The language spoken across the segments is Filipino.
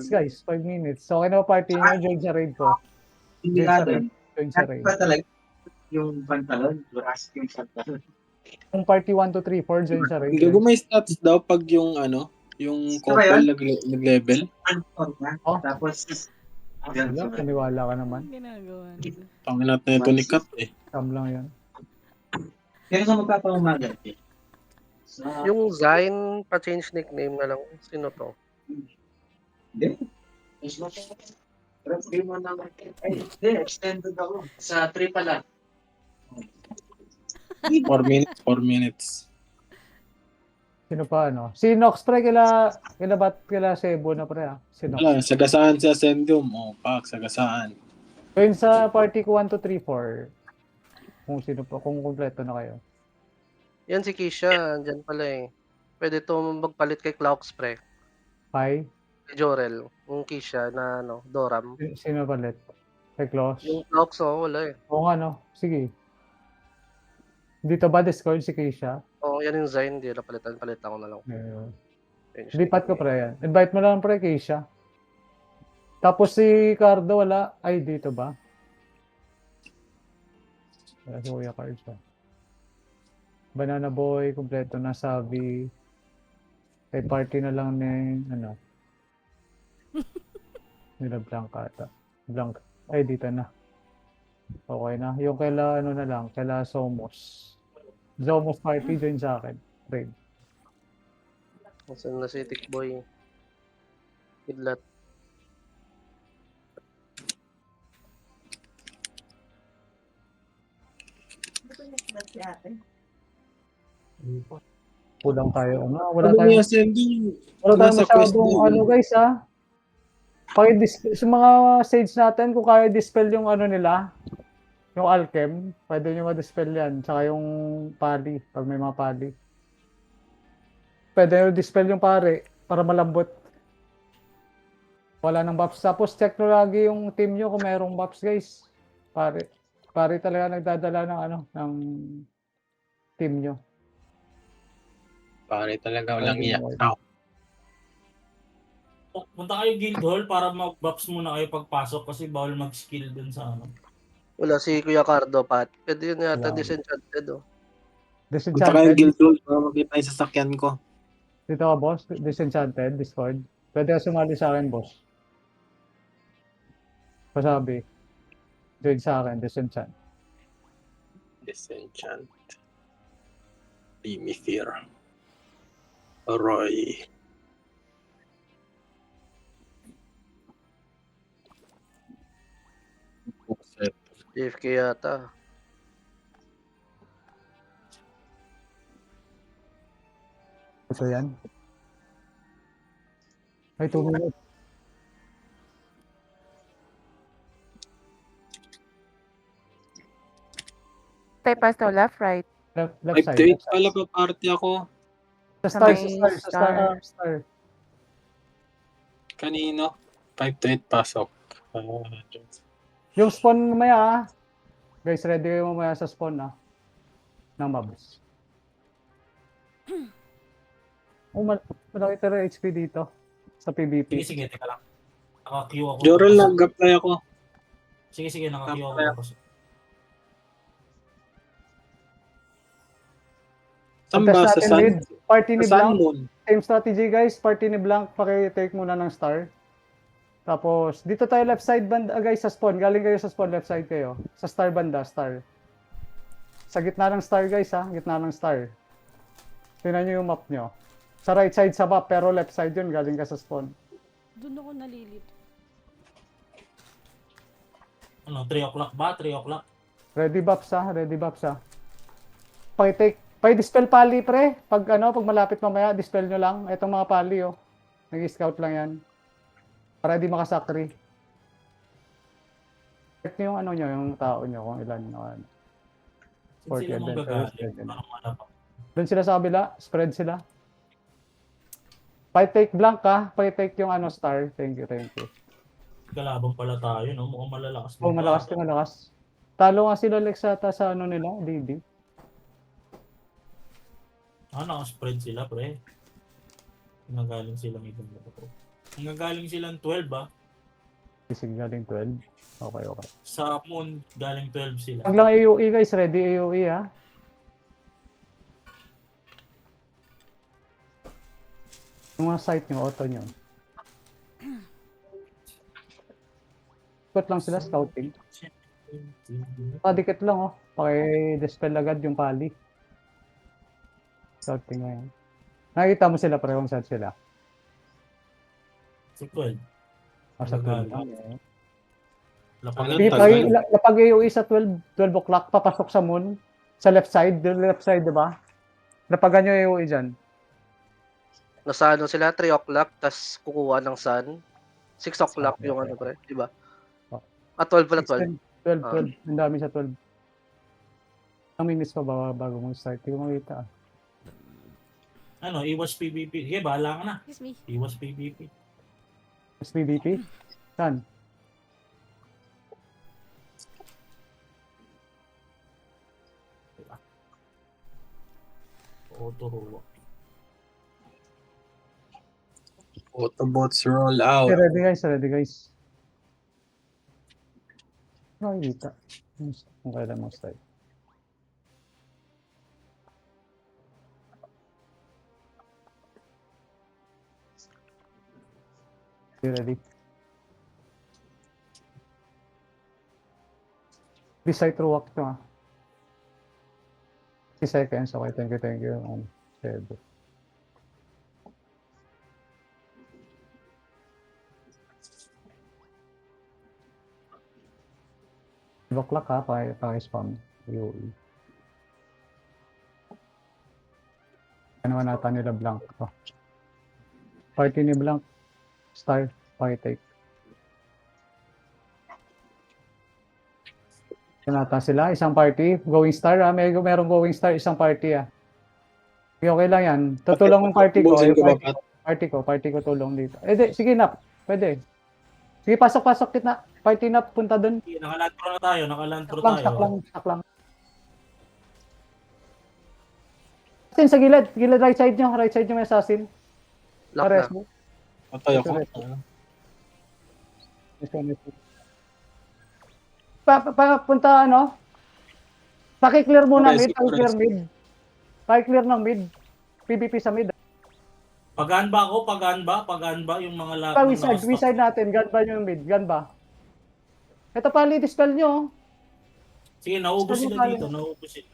minutes guys, 5 minutes. So, okay na party nyo, join sa raid ko. Hindi Join sa nga raid. doon. Join sa Bakit raid. ba talaga yung pantalon? Jurassic yung pantalon. Kung party 1, 2, 3, 4, join sa raid. Gago may stats daw pag yung ano, yung Ano ba yun? couple nag-level. Pantalon na. Oh. Tapos, Wala, paniwala ka naman. Ginagawa. Tangin natin ito ni Kat eh. Scam lang yan. Kaya sa magpapaumaga. Yung Zayn, pa-change nickname na lang. Sino to? Hindi. Pero hindi mo naman. Ay, hindi. Extended ako. Sa 3 pala. 4 minutes, 4 minutes. Sino pa ano? Si Nox pre, kila Cebu na pre ah. Si Nox. Wala, sagasaan si Ascendium. O, pak, sagasaan. Join sa party ko 1, 2, 3, 4. Kung sino pa, kung kompleto na kayo. Yan si Kisha, andyan pala eh. Pwede to magpalit kay Claux pre. Hi. Kay Jorel. Yung Kisha na ano, Doram. Sino palit? Kay Klaus? Yung Claux wala eh. Oo nga no. Sige. Dito ba Discord si Keisha? Yan yung Zayn, hindi na palitan ko na lang. Change Lipat ko nickname. pre yan. Invite mo lang pre Keisha. Tapos si Cardo wala. Ay dito ba? Wala si Kuya Cards pa. Banana Boy, kompleto na sabi. Kay party na lang ni ano. Nila Blanca ata. Blanc. Ay dito na. Okay na. Yung kaila ano na lang, kaila Somos. Somos party join sa akin. Trade. Nasaan na si Tikboy? Kidlat. Kulang tayo. Ano? Wala Ano tayong yung Ascendium? wala tayong Nasa quest masyadong doon. ano guys ah. Sa mga sage natin, kung kaya dispel yung ano nila, yung alchem, pwede nyo ma-dispel yan. Tsaka yung pali, pag may mga pali. Pwede nyo dispel yung pare, para malambot. Wala nang buffs. Tapos check nyo lagi yung team nyo kung mayroong buffs guys. Pare talaga nagdadala ng ano, ng team nyo. Pare talaga walang Pwede iyak. mo. Punta kayo guild hall para mag-buffs muna kayo pagpasok kasi bawal mag-skill dun sa ano. Wala si Kuya Cardo, Pat. Pwede yun yata Wow. Disenchanted oh. Punta kayo Disenchanted. guild hall para makita yung sasakyan ko. Dito ka boss, Disenchanted, Discord. Pwede ka sumali sa akin boss. Pasabi. Join sa akin, Disenchant. Disenchant. Leave me fear. Roy. JFK yata. Ito yan. Ay, 2 minutes. Type pasto, left, right. Left 5 side. to 8 Left pala side. pa party ako. Sa star, May sa star. Star. Kanino? 5 to 8 pasok. Yung spawn mamaya ah. Guys, ready kayo mamaya sa spawn ah. Ng mobs. Oh, malaki talaga HP dito. Sa PvP. Sige, teka lang. Naka-queue ako. Jorel, nag-apply ako. Sige, naka-queue ako. Tapos, Saan Contest ba? Sa natin Sun? mid. Party ni Sa Sun Blanc. Moon. Same strategy guys. Party ni Blanc. Paki-take muna ng star. Tapos, dito tayo left side banda guys sa spawn. Galing kayo sa spawn, left side kayo. Sa star banda, star. Sa gitna ng star guys ha. Gitna ng star. Tingnan nyo yung map nyo. Sa right side sa map, pero left side yun. Galing ka sa spawn. Doon ako nalilito. ano, 3 o'clock ba? 3 o'clock? Ready buffs ha. Ready buffs ha. Paki-take. Paki-dispel pali pre. Pag malapit mamaya, dispel nyo lang. Itong mga pali oh. Nag-scout lang yan. Para di makasakri. Check nyo yung ano nyo, yung tao nyo, kung ilan. Ano. Since sila mong gagaling. Pwede. Parang ano pa. Doon sila sa kabila, spread sila. Paki-take blank ha. Paki-take yung star. Thank you. Kalabang pala tayo, no? Mukhang malalakas. Oh, malakas. Talo nga sila Lex ata sa nila, DD. Naka-spread sila, pre. Nagaling sila may ganda ko. Nanggaling silang 12 ah. Sige, galing 12. Okay, okay. Sa moon, galing 12 sila. Pag lang AOE guys, ready AOE ha. Yung mga site nyo, auto nyo. Ikot lang sila, scouting. Dikit lang oh. Paki-dispel agad yung pali. Scouting ngayon. Nakikita mo sila, parehong side sila. Sa 12. Sa 12 lang. Ano, Sige, tagal? lapag AOE sa 12 o'clock, papasok sa moon. Sa left side, di ba? Lapagan nyo AOE dyan. Nasa ano sila, 3 o'clock, tas kukuha ng sun. 6 o'clock Okay, yung okay. ano pre, di ba? Oh. 12 pala, 12. 12. Ang dami sa 12. Ang miss pa ba bago mo start? Hindi ko makita. Ano, iwas PvP. Sige, bahala ka na. Excuse me. Iwas PvP. SPVP? Saan? Auto. Autobots roll out. Okay, ready guys, ready guys. Nakikita. Kung kailan mo start. Okay, ready. Beside through walk to 3 seconds. Okay, thank you. Shared. O'clock ha, paki-spam. UOE. Ano naman nata nila blank to. Party ni blank. Star, paki-take. Yan nata sila, isang party. Going star ha, merong going star, isang party ha. Okay lang yan. Tutulong yung party ko. Busin Yung ko ba, party ko tulong dito. Sige na, pwede. Sige, pasok kita. Party na, punta dun. Nakalantro na tayo. Stock lang. Assassin sa gilid, right side nyo may assassin. Lock na. Pares mo. Patay ako. Punta ano? Paki-clear muna Pares, mid, paki-clear ng mid. PvP sa mid. Pagaan ba yung mga lahat ng We side natin, gun ba yung mid, gun ba? Ito pali, dispel nyo. Sige, naubos Sabi sila pala. dito. Naubos sila.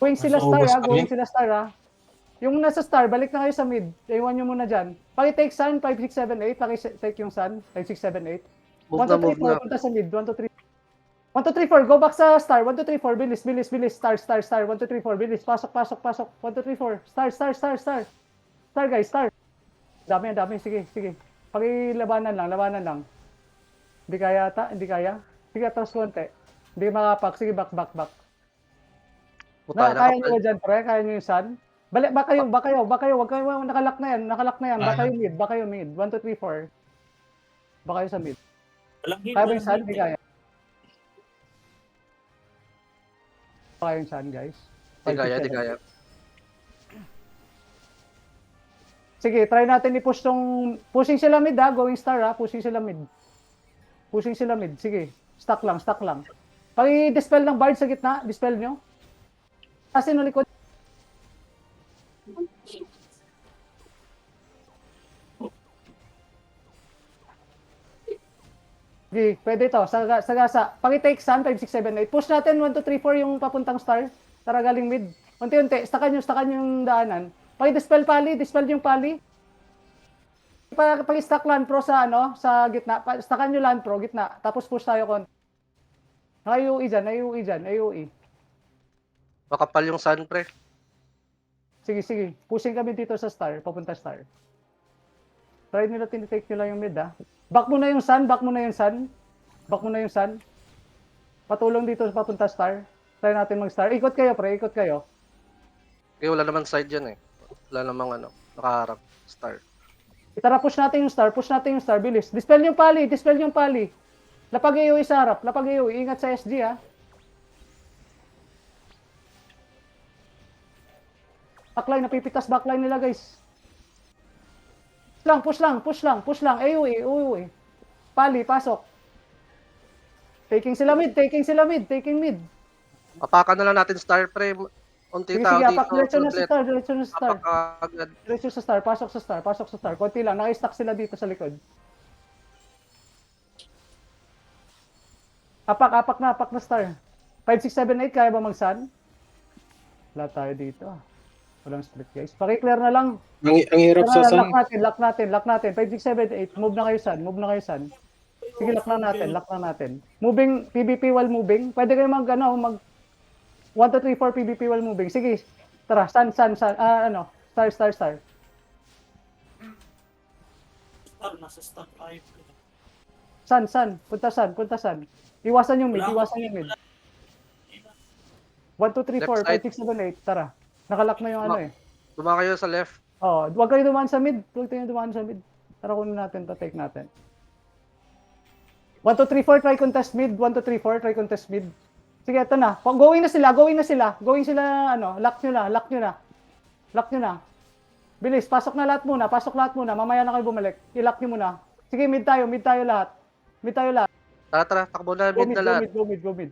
Going sila Naubos star ha, kami. going sila star ha. Yung nasa star, balik na kayo sa mid. Iwan nyo muna dyan. Paki-take sun, 5, 6, 7, 8. Paki-take yung sun, 5, 6, 7, 8. 1, Move 2, 3, 4, punta sa mid. 1, 2, 3. 1, 2, 3, 4, go back sa star. 1, 2, 3, 4, bilis. Star. 1, 2, 3, 4, bilis. Pasok. 1, 2, 3, 4. Star. Star guys, star. Dami. Sige. Pakilabanan lang. Hindi kaya ata, hindi kaya. Sige, atras konti. Hindi makapak. Sige, back. Puta, Kaya nyo nakapal. dyan, pre? Kaya nyo yung sun? Balik, back kayo. Wag kayo, nakalak na yan. Back kayo mid. 1, 2, 3, 4. Back kayo sa mid. Walang hit. Kaya ba yung sun? Hindi kaya. Kaya yung sun, guys. Di kaya. Sige, try natin i-push tong... Pushing sila mid ha, going star ha. Pushing sila mid. Sige, stack lang. Pag-dispel ng bard sa gitna, dispel nyo. Kasi no likod. Sige, pwede to. Sagasa. Pag-take sun, 5, 6, 7, 8. Push natin, 1, 2, 3, 4 yung papuntang star. Tara galing mid. Unti-unti, stackan yung daanan. Pag-dispel yung pali. Pag-stack land pro sa sa gitna. Stackan nyo land pro, gitna. Tapos push tayo konti. AOE dyan. Makapal yung sun, pre. Sige. Pushing kami dito sa star, papunta star. Try nila, tinitake nyo lang yung mid ha. Back mo na yung sun. Patulong dito papunta star. Try natin mag-star. Ikot kayo, pre. Okay, wala naman side dyan eh. Wala namang nakaharap. Star. Tara, push natin yung star. Bilis. Dispel yung pali. Lapag AOE sa harap. Ingat sa SG ha. Backline, napipitas backline nila guys. Push lang. AOE. Pali, pasok. Taking sila mid. Apakan na lang natin star pre. Unti Sige, tao sige, dito. apak. Diretso na sa star. Apak agad. Diretso sa star. Pasok sa star. Konti lang. Naka-stack sila dito sa likod. Apak na star. 5, 6, 7, 8. Kaya ba mag-sun? Wala tayo dito. Walang split, guys. Paki-clear na lang. Ang hirap sa sun. Lock natin. 5, 6, 7, 8. Move na kayo, sun. Sige, lock na natin. Moving, PvP while moving. Pwede kayo mag 1, 2, 3, 4 PvP while moving. Sige, tara, sun. Star. Star, nasa star 5. Sun. Punta sun. Iwasan yung mid. 1, 2, 3, 4, 5, 6, 7, 8. Tara. Nakalock na yung ano eh. Duma kayo sa left. Oh, huwag kayo dumaan sa mid. Tara, kunin natin to, take natin. 1, 2, 3, 4, try contest mid. 1, 2, 3, 4, try contest mid. Sige, ito na. Going na sila. Going sila, lock nyo na. Bilis, pasok lahat muna. Mamaya na kayo bumalik. I-lock nyo muna. Sige, mid tayo lahat. Tara, takbo na mid na lahat. Go mid.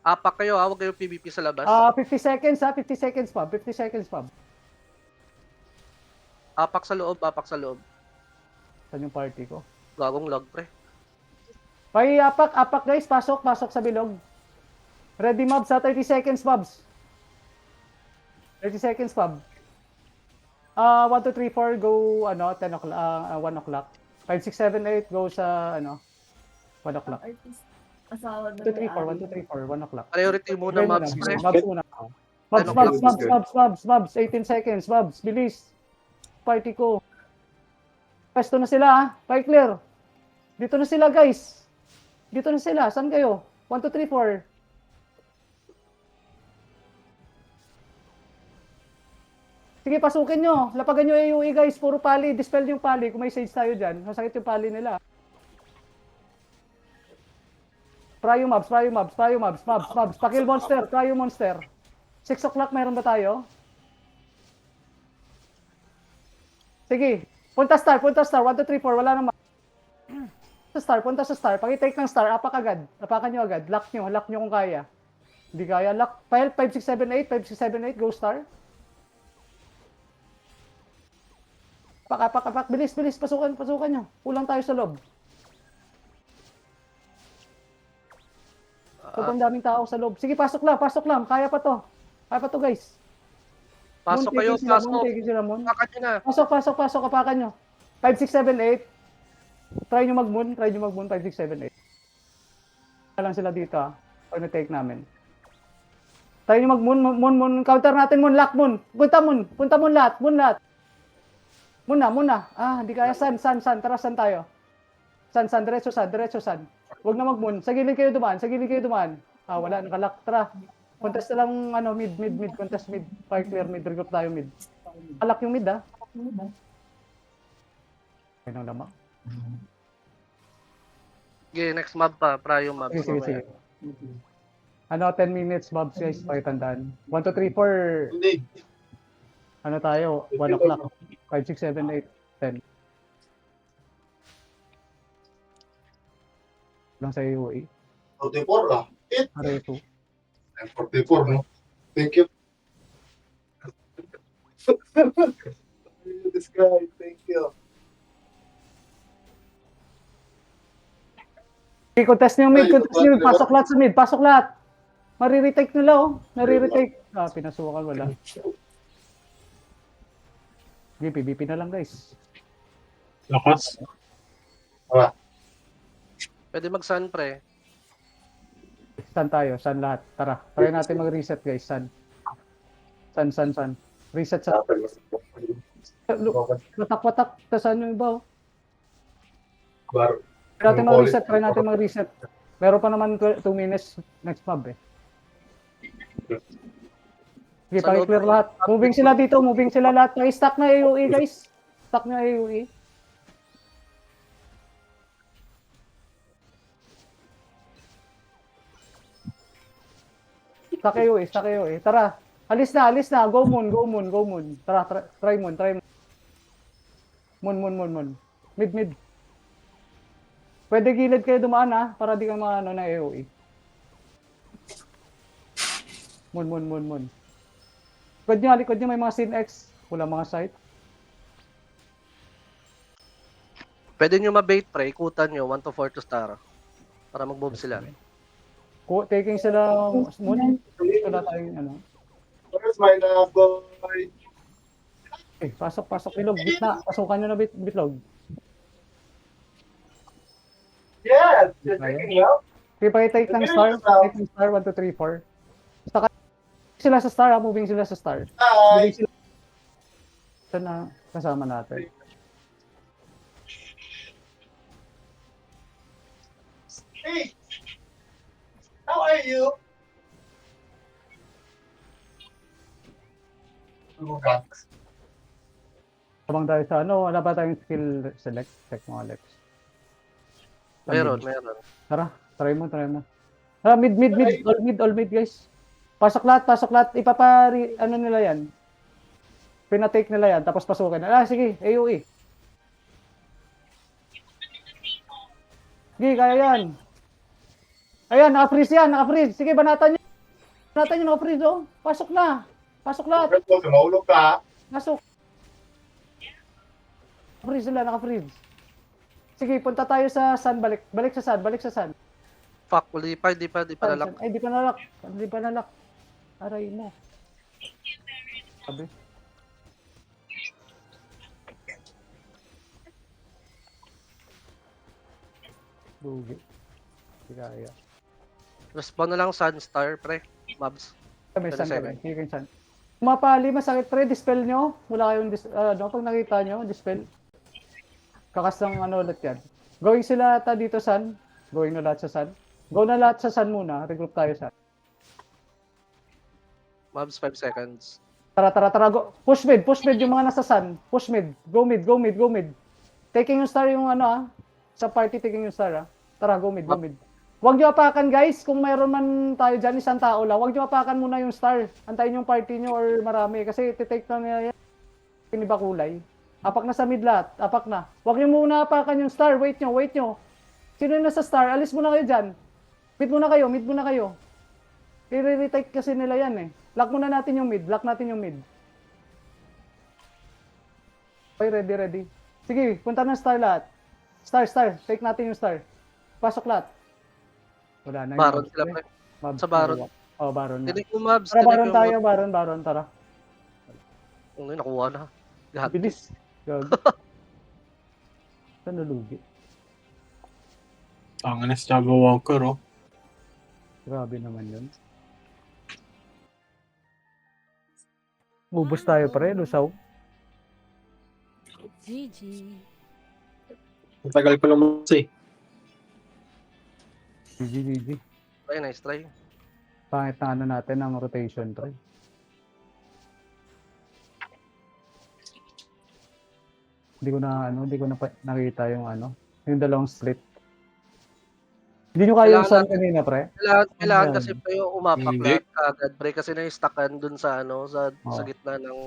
Apak kayo ha, huwag kayong PvP sa labas. 50 seconds, 50 seconds, Pab. Apak sa loob. Saan yung party ko? Gagong log pre. Pay apak guys, pasok sa bilog. Ready mobs sa 30 seconds, mobs. 30 seconds, Pab. 1, 2, 3, 4, go, 10 o'clock, 1 o'clock. 5, 6, 7, 8, go sa, 1 o'clock. 1, 2, 3, 4, 1 o'clock. Priority muna mobs pre. Mobs, 18 seconds, mobs, bilis. Party ko. Pesto na sila, ha? Fire clear. Dito na sila, guys. Saan kayo? 1, 2, 3, 4. Sige, pasukin nyo. Lapagan nyo AOE, guys. Puro pali. Dispel yung pali. Kung may sage tayo dyan, masakit yung pali nila. Pryo mobs. Pakil monster. Pryo monster. 6 o'clock, mayroon ba tayo? Sige. Punta star. 1, 2, 3, 4. Wala naman. Punta sa star. Pag-take ng star, apak agad. Apakan nyo agad. Lock nyo kung kaya. Hindi kaya. Lock. File 5, 6, 7, 8. Go star. Apak. Bilis. Pasukan nyo. Kulang tayo sa loob. Sobrang daming tao sa loob. Sige, pasok lang. Kaya pa to, guys. Pasok kayo, pasok. Moon. Apakan nyo na. Pasok. Apakan nyo. 5, 6, 7, 8. Try nyo mag-moon. 5, 6, 7, 8. lang sila dito, ha. Pag na-take namin. Try nyo mag-moon. Counter natin, moon. Lock, moon. Punta moon lahat. Muna. Hindi kaya. Sun. Tara, sun tayo. Sun. Diretso sun. Huwag na mag-moon. Sa gilid kayo dumaan. Wala. Nakalock. Tara. Contest na lang, mid. Contest mid. Fire clear mid. Regroup tayo mid. Nakalock yung mid, ha. Ayun ang lamang. Sige, next mob pa. Pryo mob. Sige. 10 minutes, mobs, guys. Pakitandaan. 1, 2, 3, 4. Hindi. Tayo? 1 o'clock. 5, 6, 7, 8, 10. Lang sa AOE. 44 ah. Areto. 44, no? Thank you. This guy, thank you. Okay, contest nyo mid. Pasok lahat sa mid. Mariretake nila, oh. Pinasukan, wala. Okay, PvP na lang, guys. Lakas. Pwede mag-sun pre. Sun tayo, sun lahat. Tara, try natin mag-reset, guys. Sun. Reset sa... Watak. Saan yung iba, oh. Try natin mag-reset. Meron pa naman 2 minutes next mob, eh. Sige, paki-clear lahat. Moving sila dito, lahat. Naka-stack na AOE, guys. Stack na AOE. Stack AOE. Tara, alis na. Go moon. Tara, try moon. Moon. Mid. Pwede gilid kayo dumaan ha, para di ka maano na AOE. Moon. Likod nyo may mga Sin X. Wala mga sight. Pwede nyo mabait pre, ikutan nyo 1 to 4 to star. Para mag-move sila. Taking sila Moon. Wala tayong ano. Where's my love boy? Pasok. Bilog. Gitna. Pasukan nyo na bitlog. Yes! You're Okay. taking me out? Okay, pakitake ng star. Take ng star. 1, 2, 3, 4. Saka sila sa star ha. Moving sila sa star. Hi! Moving sila. Ito na kasama natin. Hey! How are you? Oh, God. Habang tayo sa ano, wala pa tayong skill select. Check mo Alex. Meron. Tara, try mo. Mid. All mid guys. Pasok lahat. Ano nila yan? Pinatake nila yan, tapos pasukin. Sige, AOE. Sige, kaya yan. Ayan, naka-freeze yan. Sige, banatan nyo, naka-freeze, oh. Pasok lahat. Roberto, tumulog ka. Pasok. Naka-freeze. Sige, punta tayo sa sun, balik sa sun. Fuck, di pa nalak. Ay, di pa nalak. Aray mo. Sabi. Lugi. Hindi kaya. Respawn na lang sun star pre. Mobs. May sun 27. kami. Sige, sun. Pumapali, masakit pre. Dispel nyo. Wala kayong, pag nakita nyo, dispel. Kakas ng ano ulit yan. Going sila ata dito sun. Going na lahat sa sun. Go na lahat sa sun muna. Regroup tayo sun. Mobs 5 seconds. Tara. Go. Push mid yung mga nasa sun. Push mid. Go mid. Taking yung star yung ano sa party taking yung star Tara, go mid. Huwag nyo apakan guys. Kung mayroon man tayo dyan, isang tao lang. Huwag nyo apakan muna yung star. Antayin yung party nyo or marami. Kasi titake na nila yan. Iba kulay. Apak na sa mid lahat. Apak na. Huwag nyo muna apakan yung star. Wait nyo. Sino yung nasa star? Alis muna kayo dyan. Mid muna kayo. I-retake kasi nila yan Lock muna natin yung mid. Okay, ready. Sige, punta ng star lahat. Star. Take natin yung star. Pasok lahat. Wala na. Baron sila pre. Sa Baron. Baron na. Dinig mo mobs. Tara, Baron tayo. Baron. Tara. Nakuha na. Lahat. Bilis. Gag. Saan nalugi? Ang na si Java Walker, oh. Grabe naman yun. Ubus tayo pre, lusaw. GG. Ang tagal ko naman kasi. GG. Try, nice try. Pangit na ano natin ang rotation pre. Hindi ko na nakita yung yung dalawang split. Hindi nyo kaya yung sun kanina pre? Kailangan Ayan. kasi pa yung umapak Hindi. lahat agad pre kasi na-stackan dun sa sa Oo. gitna ng